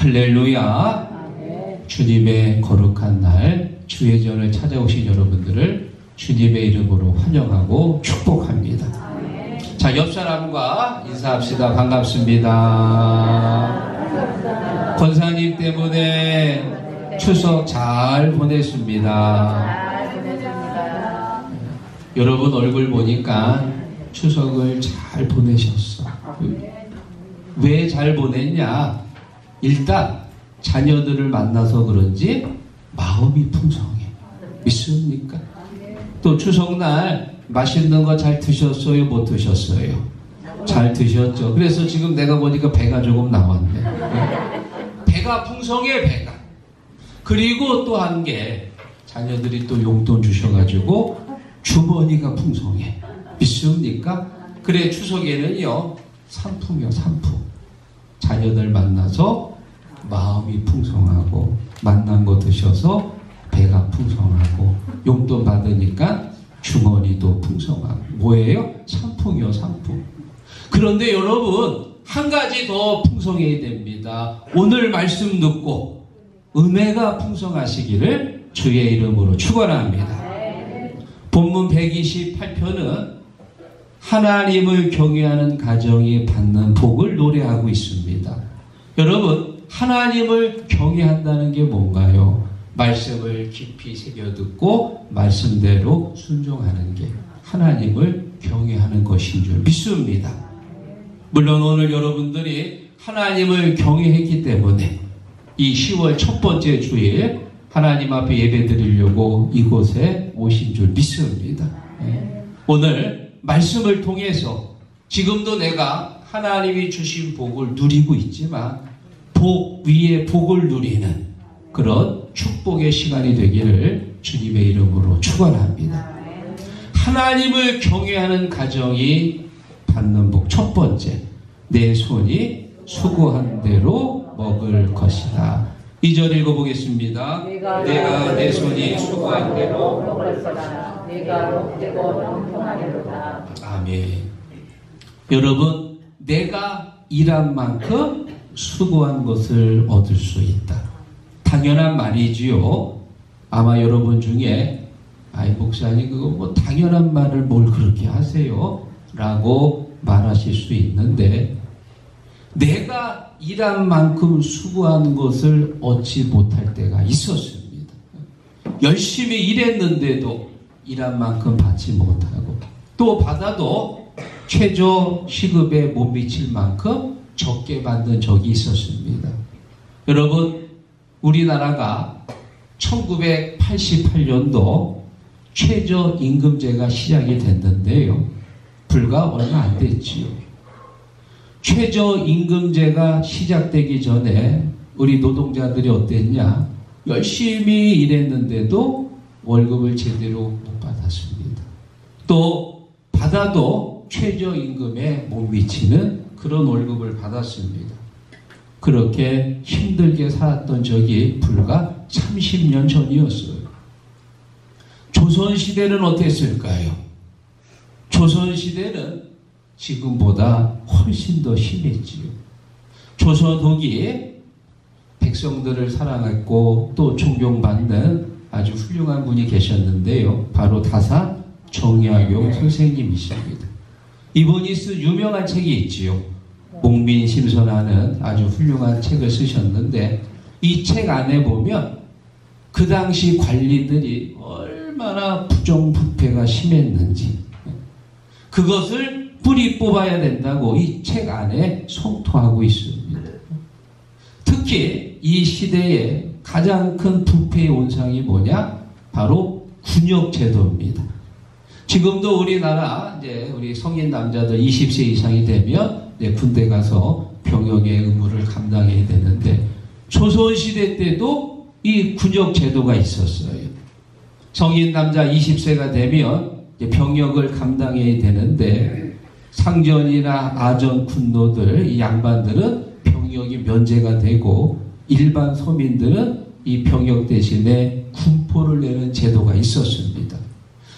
할렐루야. 주님의 거룩한 날 주의 전을 찾아오신 여러분들을 주님의 이름으로 환영하고 축복합니다. 자, 옆 사람과 인사합시다. 반갑습니다. 권사님 때문에 추석 잘 보냈습니다. 여러분 얼굴 보니까 추석을 잘 보내셨어. 왜 잘 보냈냐? 일단 자녀들을 만나서 그런지 마음이 풍성해. 믿습니까? 또 추석날 맛있는 거 잘 드셨어요? 못 드셨어요? 잘 드셨죠? 그래서 지금 내가 보니까 배가 조금 나왔네. 배가 풍성해, 배가. 그리고 또 한 게 자녀들이 또 용돈 주셔가지고 주머니가 풍성해. 믿습니까? 그래, 추석에는요 상품이요, 상품. 자녀들 만나서 마음이 풍성하고 만난 거 드셔서 배가 풍성하고 용돈 받으니까 주머니도 풍성하고. 뭐예요? 상품이요, 상품. 그런데 여러분 한 가지 더 풍성해야 됩니다. 오늘 말씀 듣고 은혜가 풍성하시기를 주의 이름으로 축원합니다. 본문 128편은 하나님을 경외하는 가정이 받는 복을 노래하고 있습니다. 여러분, 하나님을 경외한다는 게 뭔가요? 말씀을 깊이 새겨듣고 말씀대로 순종하는 게 하나님을 경외하는 것인 줄 믿습니다. 물론 오늘 여러분들이 하나님을 경외했기 때문에 이 10월 첫 번째 주일 하나님 앞에 예배 드리려고 이곳에 오신 줄 믿습니다. 오늘 말씀을 통해서 지금도 내가 하나님이 주신 복을 누리고 있지만 복 위에 복을 누리는 그런 축복의 시간이 되기를 주님의 이름으로 축원합니다. 하나님을 경외하는 가정이 받는 복 첫 번째, 내 손이 수고한 대로 먹을 것이다. 2절 읽어보겠습니다. 내가 내 손이 수고한 대로 먹을 것이다. 내가 복되고 형통하리로다. 아멘. 여러분, 내가 일한 만큼 수고한 것을 얻을 수 있다. 당연한 말이지요. 아마 여러분 중에 아이 목사님 그거 뭐 당연한 말을 뭘 그렇게 하세요? 라고 말하실 수 있는데 내가 일한 만큼 수고한 것을 얻지 못할 때가 있었습니다. 열심히 일했는데도 일한 만큼 받지 못하고 또 받아도 최저 시급에 못 미칠 만큼 적게 받는 적이 있었습니다. 여러분, 우리나라가 1988년도 최저임금제가 시작이 됐는데요. 불과 얼마 안 됐지요. 최저임금제가 시작되기 전에 우리 노동자들이 어땠냐? 열심히 일했는데도 월급을 제대로 못 받았습니다. 또 받아도 최저임금에 못 미치는 그런 월급을 받았습니다. 그렇게 힘들게 살았던 적이 불과 30년 전이었어요. 조선시대는 어땠을까요? 조선시대는 지금보다 훨씬 더 심했지요. 조선후기 백성들을 사랑했고 또 존경받는 아주 훌륭한 분이 계셨는데요. 바로 다사 정약용 선생님이십니다. 이분이 쓴 유명한 책이 있지요. 목민심선하는 아주 훌륭한 책을 쓰셨는데 이 책 안에 보면 그 당시 관리들이 얼마나 부정부패가 심했는지 그것을 뿌리 뽑아야 된다고 이 책 안에 성토하고 있습니다. 특히 이 시대에 가장 큰 부패의 온상이 뭐냐? 바로 군역제도입니다. 지금도 우리나라 이제 우리 성인 남자들 20세 이상이 되면 이제 군대 가서 병역의 의무를 감당해야 되는데 조선시대 때도 이 군역제도가 있었어요. 성인 남자 20세가 되면 이제 병역을 감당해야 되는데 상전이나 아전 군노들 이 양반들은 병역이 면제가 되고 일반 서민들은 이 병역 대신에 군포를 내는 제도가 있었습니다.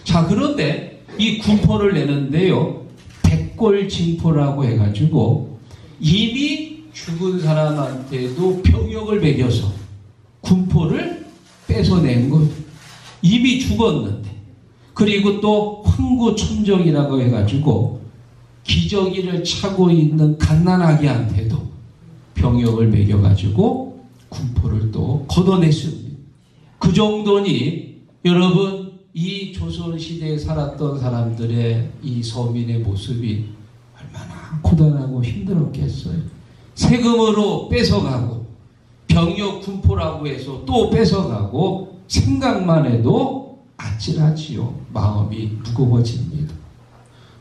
자, 그런데 이 군포를 내는데요, 백골징포라고 해가지고 이미 죽은 사람한테도 병역을 매겨서 군포를 뺏어낸 거예요. 이미 죽었는데. 그리고 또 황구첨정이라고 해가지고 기저귀를 차고 있는 갓난아기한테도 병역을 매겨가지고 군포를 또 걷어냈습니다. 그 정도니 여러분, 이 조선시대에 살았던 사람들의 이 서민의 모습이 얼마나 고단하고 힘들었겠어요. 세금으로 뺏어가고 병역 군포라고 해서 또 뺏어가고 생각만 해도 아찔하지요. 마음이 무거워집니다.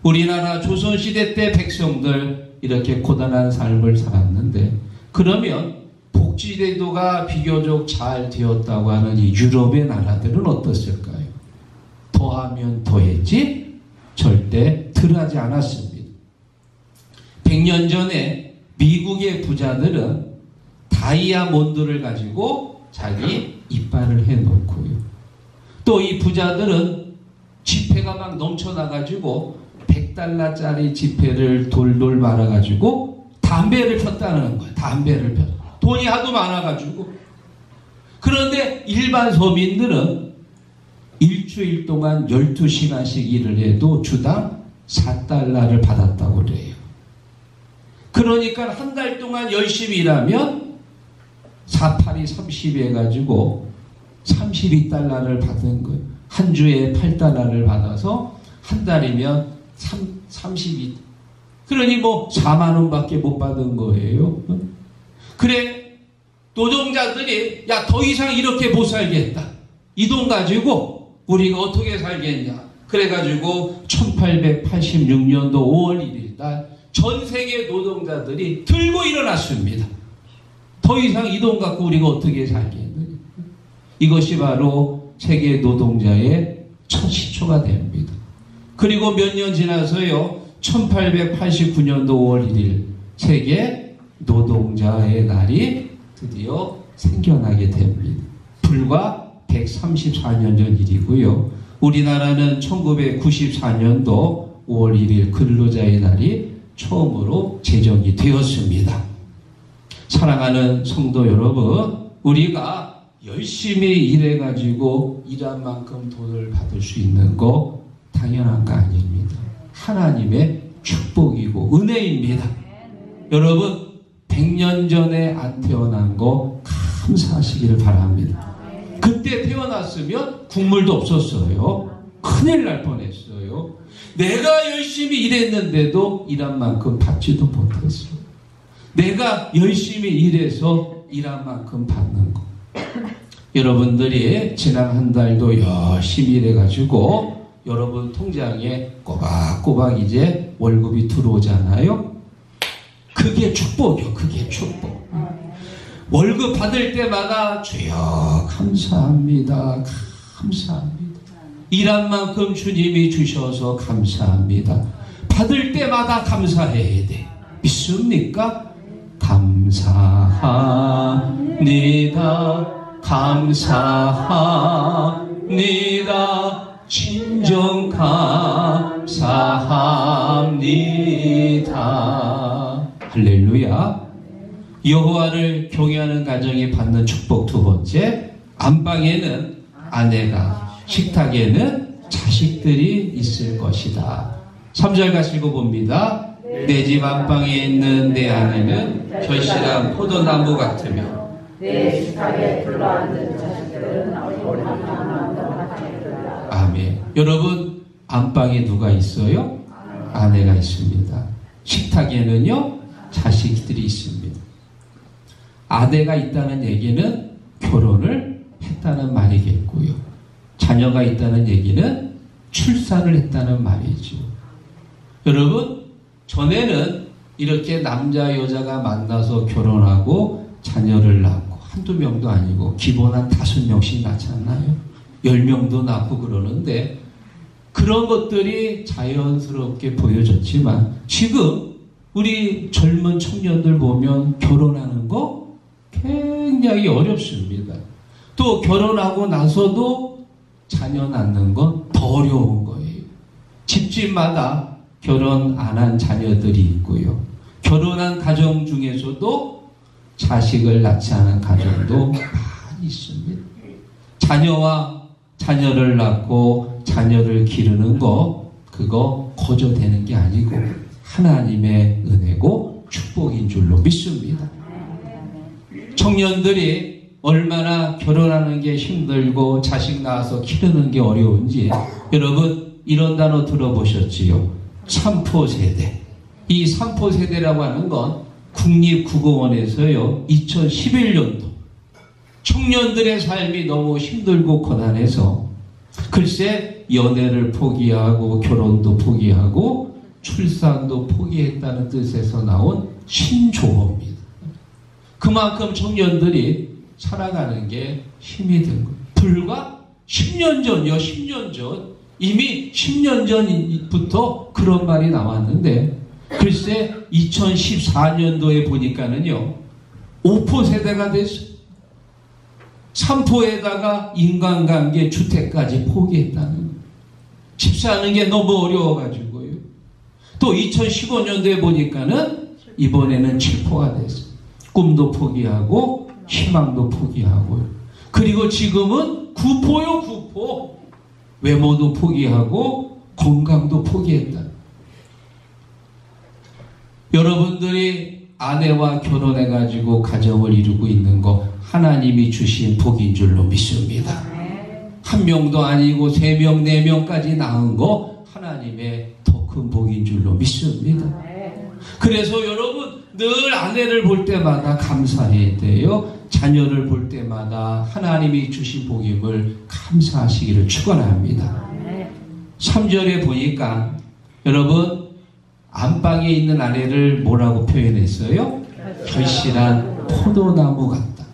우리나라 조선시대 때 백성들 이렇게 고단한 삶을 살았는데, 그러면 복지제도가 비교적 잘 되었다고 하는 이 유럽의 나라들은 어떻을까요? 더하면 더했지 절대 덜하지 않았습니다. 100년 전에 미국의 부자들은 다이아몬드를 가지고 자기 이빨을 해놓고요. 또 이 부자들은 지폐가 막 넘쳐나가지고 $100짜리 지폐를 돌돌 말아가지고 담배를 폈다는 거예요. 담배를 폈. 돈이 하도 많아가지고. 그런데 일반 서민들은 일주일 동안 12시간씩 일을 해도 주당 $4를 받았다고 그래요. 그러니까 한 달 동안 열심히 일하면 4, 8이 30 해가지고 $32를 받은 거예요. 한 주에 $8를 받아서 한 달이면 32. 그러니 뭐 4만 원밖에 못 받은 거예요. 그래, 노동자들이 야, 더 이상 이렇게 못 살겠다. 이 돈 가지고 우리가 어떻게 살겠냐. 그래가지고 1886년도 5월 1일 날 전 세계 노동자들이 들고 일어났습니다. 더 이상 이 돈 갖고 우리가 어떻게 살겠느냐. 이것이 바로 세계 노동자의 첫 시초가 됩니다. 그리고 몇 년 지나서요, 1889년도 5월 1일 세계 노동자의 날이 드디어 생겨나게 됩니다. 불과 134년 전 일이고요. 우리나라는 1994년도 5월 1일 근로자의 날이 처음으로 제정이 되었습니다. 사랑하는 성도 여러분, 우리가 열심히 일해가지고 일한 만큼 돈을 받을 수 있는 거 당연한 거 아닙니다. 하나님의 축복이고 은혜입니다. 여러분, 100년 전에 안 태어난 거 감사하시기를 바랍니다. 그때 태어났으면 국물도 없었어요. 큰일 날 뻔했어요. 내가 열심히 일했는데도 일한 만큼 받지도 못했어요. 내가 열심히 일해서 일한 만큼 받는 거. 여러분들이 지난 한 달도 열심히 일해가지고 여러분 통장에 꼬박꼬박 이제 월급이 들어오잖아요. 그게 축복이요. 그게 축복. 월급 받을 때마다 주여 감사합니다. 감사합니다. 일한 만큼 주님이 주셔서 감사합니다. 받을 때마다 감사해야 돼. 믿습니까? 감사합니다. 감사합니다. 진정 감사합니다. 할렐루야. 여호와를 경외하는 가정이 받는 축복. 두 번째, 안방에는 아내가, 식탁에는 자식들이 있을 것이다. 3절 같이 읽어봅니다. 내 집 안방에 있는 내 아내는 결실한 포도나무 같으며 내 식탁에 둘러앉은 자식들은 아멘. 여러분, 안방에 누가 있어요? 아내가 있습니다. 식탁에는요, 자식들이 있습니다. 아내가 있다는 얘기는 결혼을 했다는 말이겠고요. 자녀가 있다는 얘기는 출산을 했다는 말이죠. 여러분, 전에는 이렇게 남자 여자가 만나서 결혼하고 자녀를 낳고 한두 명도 아니고 기본 한 5명씩 낳지 않나요? 10명도 낳고 그러는데 그런 것들이 자연스럽게 보여졌지만 지금 우리 젊은 청년들 보면 결혼하는 거 굉장히 어렵습니다. 또 결혼하고 나서도 자녀 낳는 건 더 어려운 거예요. 집집마다 결혼 안 한 자녀들이 있고요. 결혼한 가정 중에서도 자식을 낳지 않은 가정도 많이 있습니다. 자녀를 낳고 자녀를 기르는 거, 그거 거저되는 게 아니고 하나님의 은혜고 축복인 줄로 믿습니다. 청년들이 얼마나 결혼하는 게 힘들고 자식 낳아서 키우는 게 어려운지 여러분 이런 단어 들어보셨지요? 삼포세대. 이 삼포세대라고 하는 건 국립국어원에서요 2011년도 청년들의 삶이 너무 힘들고 고단해서 글쎄 연애를 포기하고 결혼도 포기하고 출산도 포기했다는 뜻에서 나온 신조어입니다. 그만큼 청년들이 살아가는 게 힘이 든 거예요. 불과 10년 전이요. 10년 전. 이미 10년 전부터 그런 말이 나왔는데 글쎄 2014년도에 보니까는요. 5포 세대가 됐어요. 3포에다가 인간관계 주택까지 포기했다는 거예요. 집 사는 게 너무 어려워가지고요. 또 2015년도에 보니까는 이번에는 7포가 됐어요. 꿈도 포기하고 희망도 포기하고요. 그리고 지금은 9포요. 9포. 외모도 포기하고 건강도 포기했다. 여러분들이 아내와 결혼해가지고 가정을 이루고 있는 거 하나님이 주신 복인 줄로 믿습니다. 한 명도 아니고 3명, 4명까지 낳은 거 하나님의 더 큰 복인 줄로 믿습니다. 그래서 여러분 늘 아내를 볼 때마다 감사해야 돼요. 자녀를 볼 때마다 하나님이 주신 복임을 감사하시기를 축원합니다. 3절에 보니까 여러분 안방에 있는 아내를 뭐라고 표현했어요? 결실한 포도나무 같다.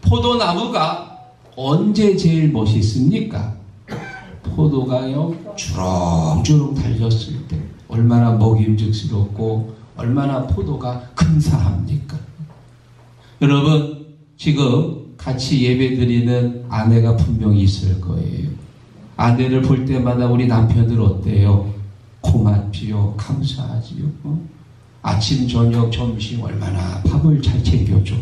포도나무가 언제 제일 멋있습니까? 포도가요 주렁주렁 달렸을 때 얼마나 먹임직스럽고 얼마나 포도가 근사합니까? 여러분 지금 같이 예배드리는 아내가 분명히 있을 거예요. 아내를 볼 때마다 우리 남편들 어때요? 고맙지요? 감사하지요? 아침 저녁 점심 얼마나 밥을 잘 챙겨줘.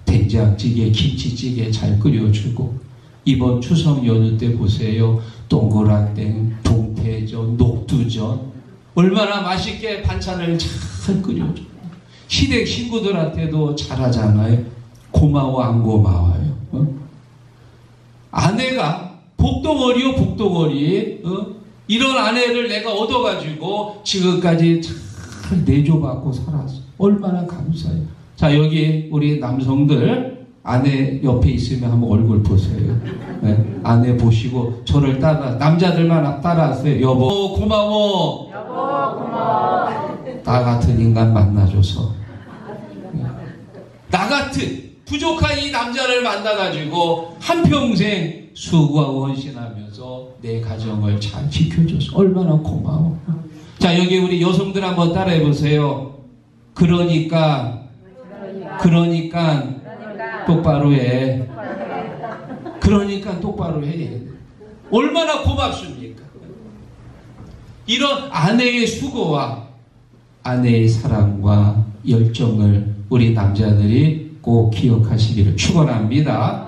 된장찌개 김치찌개 잘 끓여주고 이번 추석 연휴 때 보세요. 동그랑땡 동태전 녹두전 얼마나 맛있게 반찬을 잘 끓여줘. 시댁 친구들한테도 잘하잖아요. 고마워 안 고마워요? 아내가 복덩어리요 복덩어리. 이런 아내를 내가 얻어가지고 지금까지 잘 내줘받고 살았어. 얼마나 감사해요. 자 여기 우리 남성들 아내 옆에 있으면 한번 얼굴 보세요. 네, 아내 보시고 저를 남자들만 따라하세요. 여보 고마워. 여보 고마워. 나 같은 인간 만나줘서. 나 같은 부족한 이 남자를 만나가지고 한평생 수고하고 헌신하면서 내 가정을 잘 지켜줘서 얼마나 고마워. 자 여기 우리 여성들 한번 따라해보세요. 그러니까 똑바로 해. 그러니까 똑바로 해. 얼마나 고맙습니까? 이런 아내의 수고와 아내의 사랑과 열정을 우리 남자들이 꼭 기억하시기를 축원합니다.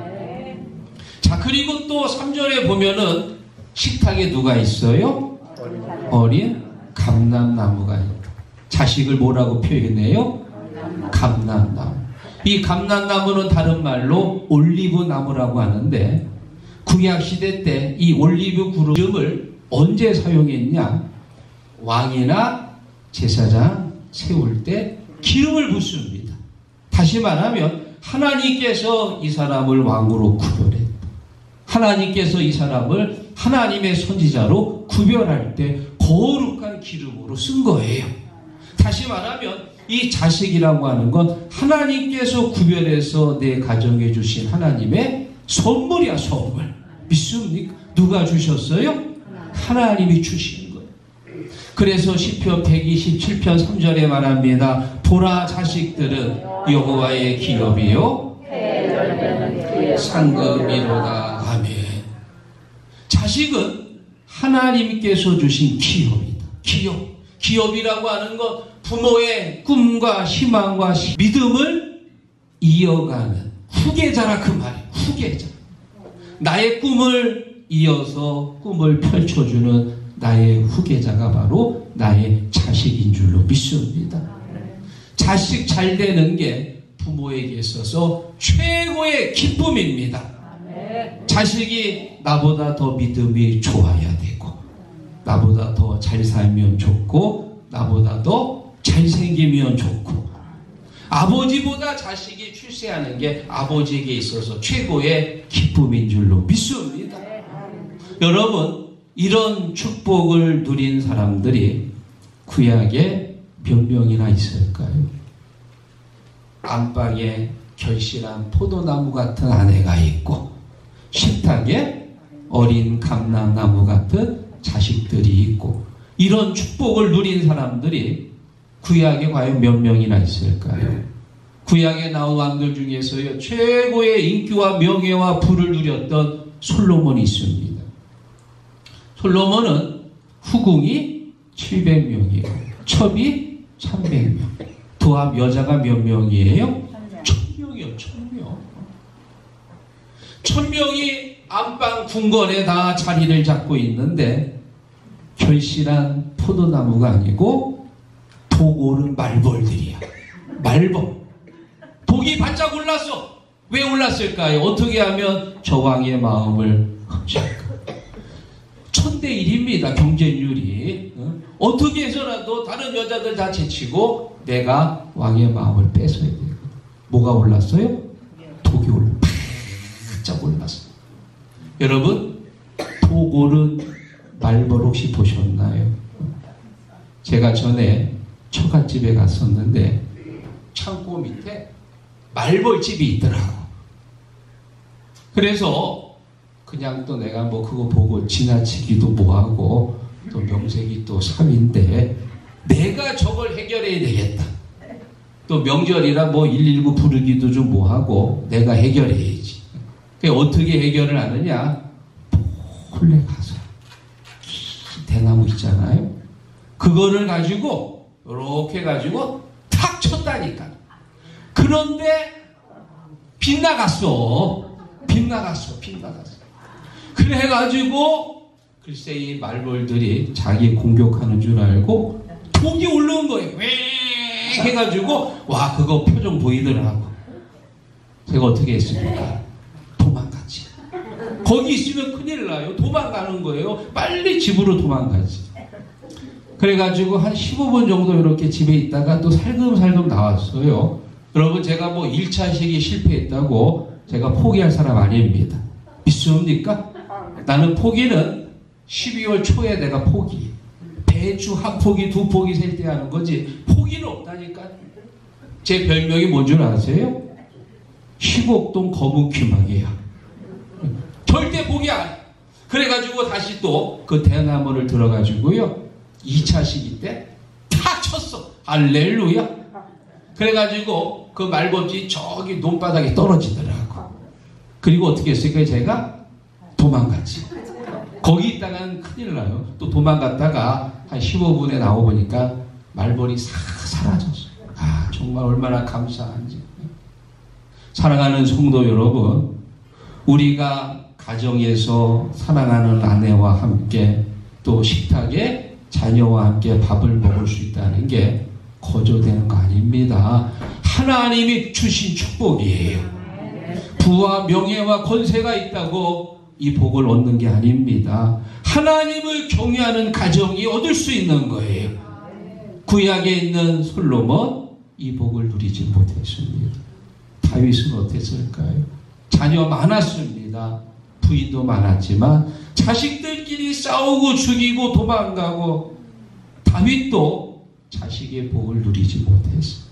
자 그리고 또 3절에 보면은 식탁에 누가 있어요? 어린 감람나무가 있다. 자식을 뭐라고 표현해요? 감람나무. 이 감람나무는 다른 말로 올리브나무라고 하는데 구약시대 때 이 올리브 그룹을 언제 사용했냐? 왕이나 제사장 세울 때 기름을 붓습니다. 다시 말하면 하나님께서 이 사람을 왕으로 구별했다. 하나님께서 이 사람을 하나님의 선지자로 구별할 때 거룩한 기름으로 쓴 거예요. 다시 말하면 이 자식이라고 하는 건 하나님께서 구별해서 내 가정에 주신 하나님의 선물이야. 선물. 믿습니까? 누가 주셨어요? 하나님이 주신 거예요. 그래서 시편 127편 3절에 말합니다. 보라 자식들은 여호와의 기업이요 상급이로다. 아멘. 자식은 하나님께서 주신 기업이다. 기업이라고 하는 건 부모의 꿈과 희망과 믿음을 이어가는 후계자라 그 말이에요. 후계자. 나의 꿈을 이어서 꿈을 펼쳐주는 나의 후계자가 바로 나의 자식인 줄로 믿습니다. 자식 잘 되는 게 부모에게 있어서 최고의 기쁨입니다. 자식이 나보다 더 믿음이 좋아야 되고, 나보다 더 잘 살면 좋고, 나보다 더 잘생기면 좋고, 아버지보다 자식이 출세하는 게 아버지에게 있어서 최고의 기쁨인 줄로 믿습니다. 여러분, 이런 축복을 누린 사람들이 구약에 몇 명이나 있을까요? 안방에 결실한 포도나무 같은 아내가 있고, 식탁에 어린 감람나무 같은 자식들이 있고, 이런 축복을 누린 사람들이 구약에 과연 몇 명이나 있을까요? 구약에 나온 왕들 중에서요, 최고의 인기와 명예와 부를 누렸던 솔로몬이 있습니다. 솔로몬은 후궁이 700명이고 첩이 300명. 도합 여자가 몇 명이에요? 1000명이요. 1000명. 1000명이 안방 궁궐에 다 자리를 잡고 있는데 결실한 포도나무가 아니고 독 오른 말벌들이야. 말벌. 독이 반짝 올랐어. 왜 올랐을까요? 어떻게 하면 저 왕의 마음을 훔칠까? 1000대1입니다. 경쟁률이. 어떻게 해서라도 다른 여자들 다 제치고 내가 왕의 마음을 뺏어야 돼요. 뭐가 올랐어요? 독이 반짝 올랐어요. 여러분, 독 오른 말벌 혹시 보셨나요? 제가 전에 처갓집에 갔었는데 창고 밑에 말벌집이 있더라고. 그래서 그냥 또 내가 뭐 그거 보고 지나치기도 뭐하고 또 명색이 또 사위인데 내가 저걸 해결해야 되겠다. 또 명절이라 뭐 119 부르기도 좀 뭐하고 내가 해결해야지. 어떻게 해결을 하느냐? 몰래 가서 대나무 있잖아요. 그거를 가지고 이렇게 가지고 탁 쳤다니까. 그런데 빗나갔어. 그래가지고 글쎄 이 말벌들이 자기 공격하는 줄 알고 독이 올라온 거예요. 왜 해가지고 와 그거 표정 보이더라고. 제가 어떻게 했습니까? 도망갔지. 거기 있으면 큰일 나요. 도망가는 거예요. 빨리 집으로 도망가지. 그래가지고 한 15분 정도 이렇게 집에 있다가 또 살금살금 나왔어요. 여러분, 제가 뭐 1차 시기 실패했다고 제가 포기할 사람 아닙니다. 믿습니까? 나는 포기는 12월 초에 내가 포기. 배추 한 포기, 두 포기 셀 때 하는 거지. 포기는 없다니까. 제 별명이 뭔 줄 아세요? 희곡동 검은 귀마개야. 절대 포기 안 해. 그래가지고 다시 또 그 대나무를 들어가지고요. 2차 시기 때 탁 쳤어. 할렐루야. 그래가지고 그 말벌이 저기 논바닥에 떨어지더라고. 그리고 어떻게 했을까요? 제가 도망갔지. 거기 있다가는 큰일 나요. 또 도망갔다가 한 15분에 나오보니까 말벌이 싹 사라졌어요. 아, 정말 얼마나 감사한지. 사랑하는 성도 여러분, 우리가 가정에서 사랑하는 아내와 함께 또 식탁에 자녀와 함께 밥을 먹을 수 있다는 게 거저되는 거 아닙니다. 하나님이 주신 축복이에요. 부와 명예와 권세가 있다고 이 복을 얻는 게 아닙니다. 하나님을 경외하는 가정이 얻을 수 있는 거예요. 구약에 있는 솔로몬 이 복을 누리지 못했습니다. 다윗은 어땠을까요? 자녀 많았습니다. 부인도 많았지만 자식들끼리 싸우고 죽이고 도망가고 다윗도 자식의 복을 누리지 못했어요.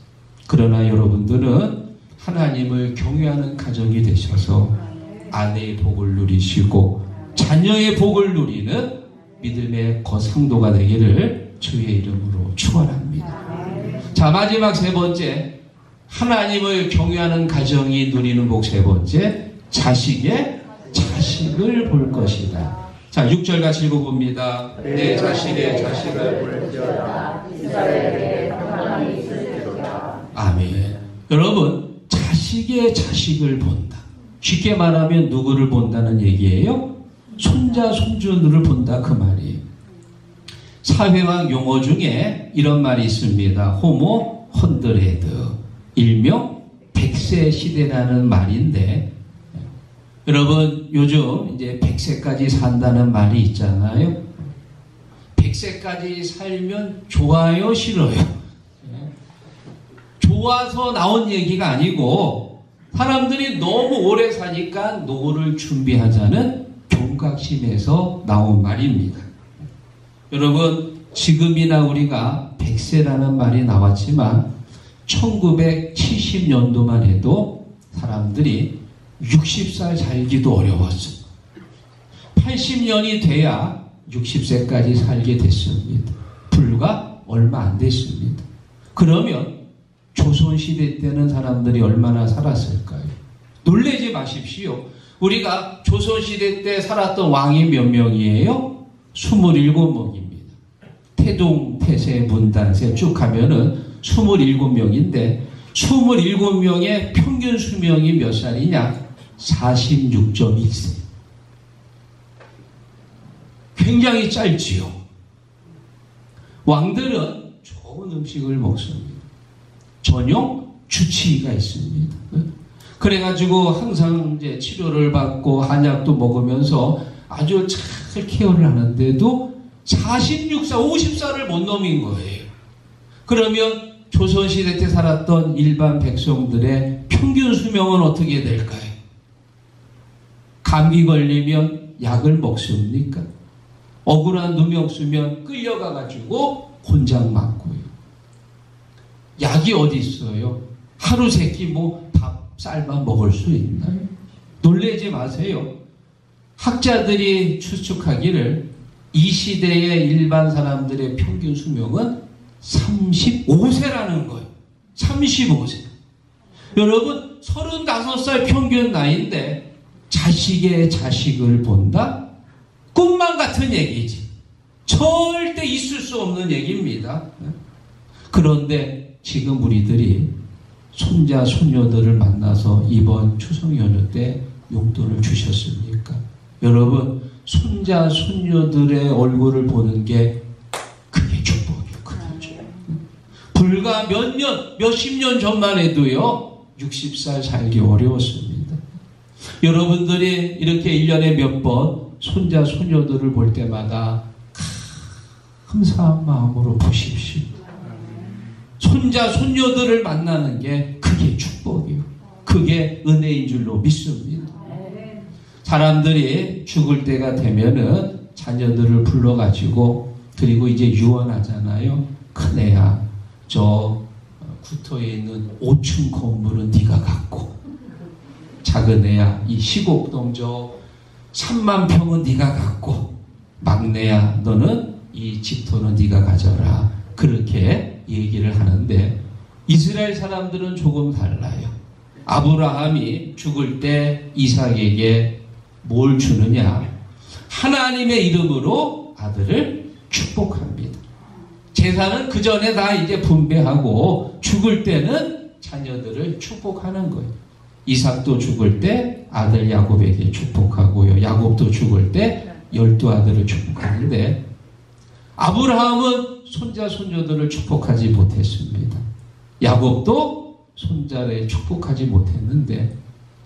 그러나 여러분들은 하나님을 경외하는 가정이 되셔서 아내의 복을 누리시고 자녀의 복을 누리는 믿음의 거상도가 되기를 주의 이름으로 축원합니다. 자, 마지막 세 번째, 하나님을 경외하는 가정이 누리는 복 세 번째, 자식의 자식을 볼 것이다. 자, 6절 같이 읽어봅니다. 내 자식의 자식을 볼지어다. 이스라엘에게 평안한 아멘. 여러분, 자식의 자식을 본다. 쉽게 말하면 누구를 본다는 얘기예요? 손자, 손주를 본다 그 말이에요. 사회학 용어 중에 이런 말이 있습니다. 호모 헌드레드, 일명 100세 시대라는 말인데, 여러분 요즘 이제 100세까지 산다는 말이 있잖아요. 100세까지 살면 좋아요, 싫어요? 좋아서 나온 얘기가 아니고 사람들이 너무 오래 사니까 노후를 준비하자는 경각심에서 나온 말입니다. 여러분, 지금이나 우리가 100세라는 말이 나왔지만 1970년도만 해도 사람들이 60살 살기도 어려웠어. 80년이 돼야 60세까지 살게 됐습니다. 불과 얼마 안 됐습니다. 그러면 조선시대 때는 사람들이 얼마나 살았을까요? 놀라지 마십시오. 우리가 조선시대 때 살았던 왕이 몇 명이에요? 27명입니다. 태동, 태세, 문단세 쭉 가면은 27명인데 27명의 평균 수명이 몇 살이냐? 46.1세. 굉장히 짧지요. 왕들은 좋은 음식을 먹습니다. 전용 주치의가 있습니다. 그래가지고 항상 이제 치료를 받고 한약도 먹으면서 아주 잘 케어를 하는데도 46살, 50살을 못 넘긴 거예요. 그러면 조선시대 때 살았던 일반 백성들의 평균 수명은 어떻게 될까요? 감기 걸리면 약을 먹습니까? 억울한 놈이 없으면 끌려가가지고 곤장 맞고요. 약이 어디 있어요? 하루 세끼 뭐 밥, 쌀만 먹을 수 있나요? 놀라지 마세요. 학자들이 추측하기를 이 시대의 일반 사람들의 평균 수명은 35세라는 거예요. 35세. 여러분, 35살 평균 나이인데 자식의 자식을 본다? 꿈만 같은 얘기지. 절대 있을 수 없는 얘기입니다. 그런데 지금 우리들이 손자, 손녀들을 만나서 이번 추석 연휴 때 용돈을 주셨습니까? 여러분, 손자, 손녀들의 얼굴을 보는 게 그게 축복이에요. 그게 축복. 불과 몇 년, 몇십 년 전만 해도요, 60살 살기 어려웠습니다. 여러분들이 이렇게 1년에 몇 번 손자, 손녀들을 볼 때마다 감사한 마음으로 보십시오. 손자, 손녀들을 만나는 게 그게 축복이에요. 그게 은혜인 줄로 믿습니다. 사람들이 죽을 때가 되면은 자녀들을 불러가지고 그리고 이제 유언하잖아요. 큰애야, 저 구터에 있는 5층 건물은 네가 갖고, 작은애야, 이 시곡동 저 3만 평은 네가 갖고, 막내야, 너는 이 집터는 네가 가져라. 그렇게 얘기를 하는데 이스라엘 사람들은 조금 달라요. 아브라함이 죽을 때 이삭에게 뭘 주느냐? 하나님의 이름으로 아들을 축복합니다. 제사는 그 전에 다 이제 분배하고 죽을 때는 자녀들을 축복하는 거예요. 이삭도 죽을 때 아들 야곱에게 축복하고요. 야곱도 죽을 때 12아들을 축복하는데 아브라함은 손자, 손녀들을 축복하지 못했습니다. 야곱도 손자를 축복하지 못했는데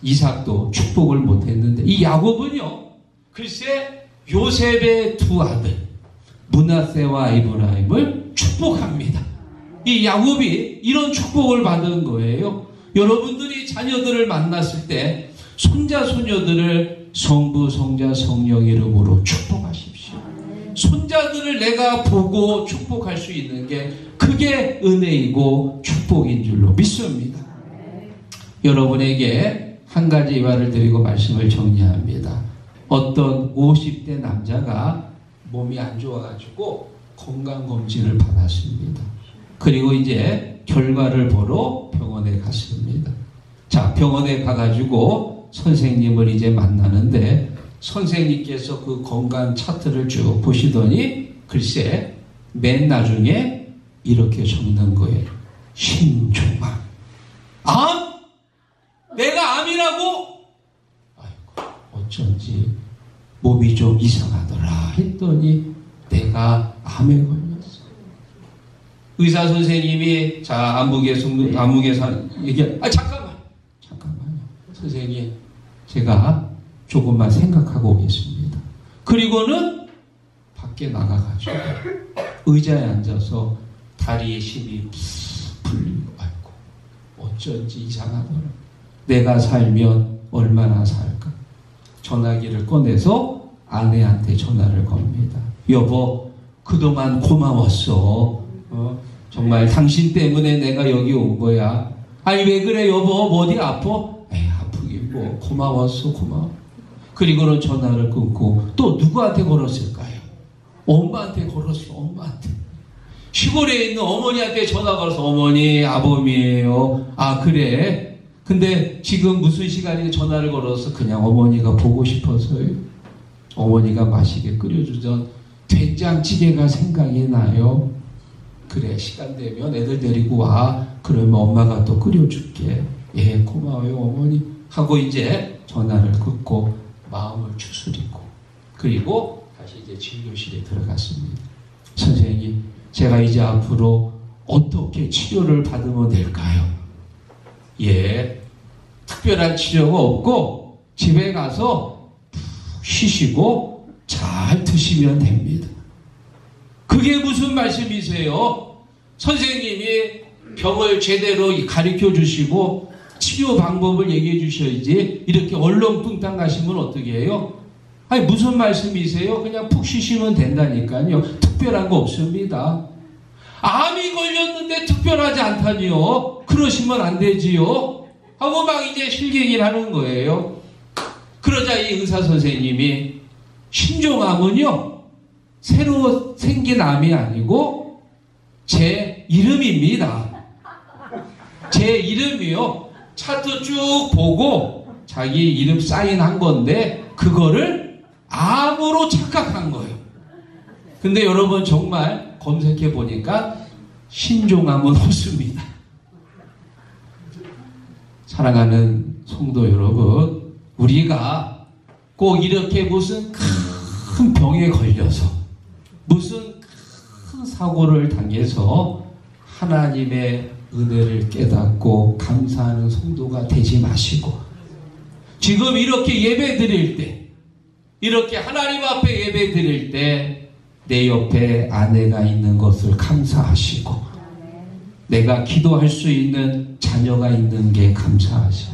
이삭도 축복을 못했는데 이 야곱은요, 글쎄 요셉의 두 아들 므낫세와 이브라임을 축복합니다. 이 야곱이 이런 축복을 받은 거예요. 여러분들이 자녀들을 만났을 때 손자, 손녀들을 성부, 성자, 성령 이름으로 축복하십시오. 손자들을 내가 보고 축복할 수 있는 게 그게 은혜이고 축복인 줄로 믿습니다. 여러분에게 한 가지 말을 드리고 말씀을 정리합니다. 어떤 50대 남자가 몸이 안 좋아가지고 건강검진을 받았습니다. 그리고 이제 결과를 보러 병원에 갔습니다. 자, 병원에 가가지고 선생님을 이제 만나는데 선생님께서 그 건강 차트를 쭉 보시더니 글쎄 맨 나중에 이렇게 적는 거예요. 신종아. 어쩐지 몸이 좀 이상하더라 했더니 내가 암에 걸렸어. 의사 선생님이 자 안무개에서 얘기해. 잠깐만요. 선생님 제가 조금만 생각하고 오겠습니다. 그리고는 밖에 나가가지고 의자에 앉아서 다리에 힘이 풀리고 아이고 어쩐지 이상하더라. 내가 살면 얼마나 살까. 전화기를 꺼내서 아내한테 전화를 겁니다. 여보 그동안 고마웠어. 정말 당신 때문에 내가 여기 온 거야. 아니 왜 그래 여보 어디 아파? 에이 아프긴 뭐 고마웠어 고마워. 그리고는 전화를 끊고 또 누구한테 걸었을까요? 엄마한테 걸었어. 엄마한테. 시골에 있는 어머니한테 전화 걸어서 어머니 아범이에요. 아 그래? 근데 지금 무슨 시간에 전화를 걸어서 그냥 어머니가 보고 싶어서요. 어머니가 맛있게 끓여주던 된장찌개가 생각이 나요. 그래 시간 되면 애들 데리고 와. 그러면 엄마가 또 끓여줄게. 예 고마워요 어머니 하고 이제 전화를 끊고 마음을 추스리고 그리고 다시 이제 진료실에 들어갔습니다. 선생님 제가 이제 앞으로 어떻게 치료를 받으면 될까요? 예 특별한 치료가 없고 집에 가서 푹 쉬시고 잘 드시면 됩니다. 그게 무슨 말씀이세요? 선생님이 병을 제대로 가르쳐 주시고 치료 방법을 얘기해 주셔야지 이렇게 얼렁뚱땅 가시면 어떻게 해요? 아니 무슨 말씀이세요? 그냥 푹 쉬시면 된다니까요. 특별한 거 없습니다. 암이 걸렸는데 특별하지 않다니요. 그러시면 안 되지요. 하고 막 이제 실갱이를 하는 거예요. 그러자 이 의사 선생님이 신종암은요 새로 생긴 암이 아니고 제 이름입니다. 제 이름이요. 차트 쭉 보고 자기 이름 사인한 건데 그거를 암으로 착각한 거예요. 근데 여러분 정말 검색해 보니까 신종암은 없습니다. 사랑하는 성도 여러분, 우리가 꼭 이렇게 무슨 큰 병에 걸려서 무슨 큰 사고를 당해서 하나님의 은혜를 깨닫고 감사하는 성도가 되지 마시고 지금 이렇게 예배 드릴 때 이렇게 하나님 앞에 예배 드릴 때 내 옆에 아내가 있는 것을 감사하시고 내가 기도할 수 있는 자녀가 있는 게 감사하시고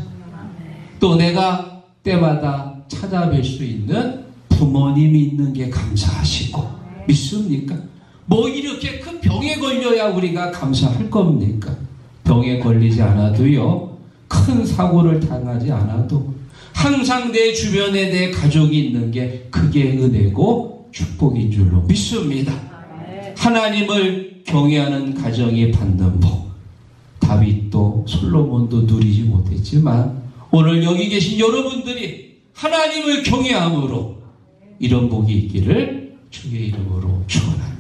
또 내가 때마다 찾아뵐 수 있는 부모님이 있는 게 감사하시고 믿습니까? 뭐 이렇게 큰 병에 걸려야 우리가 감사할 겁니까? 병에 걸리지 않아도요 큰 사고를 당하지 않아도 항상 내 주변에 내 가족이 있는 게 그게 은혜고 축복인 줄로 믿습니다. 하나님을 경외하는 가정이 받는 복. 다윗도 솔로몬도 누리지 못했지만 오늘 여기 계신 여러분들이 하나님을 경외함으로 이런 복이 있기를 주의 이름으로 축원합니다.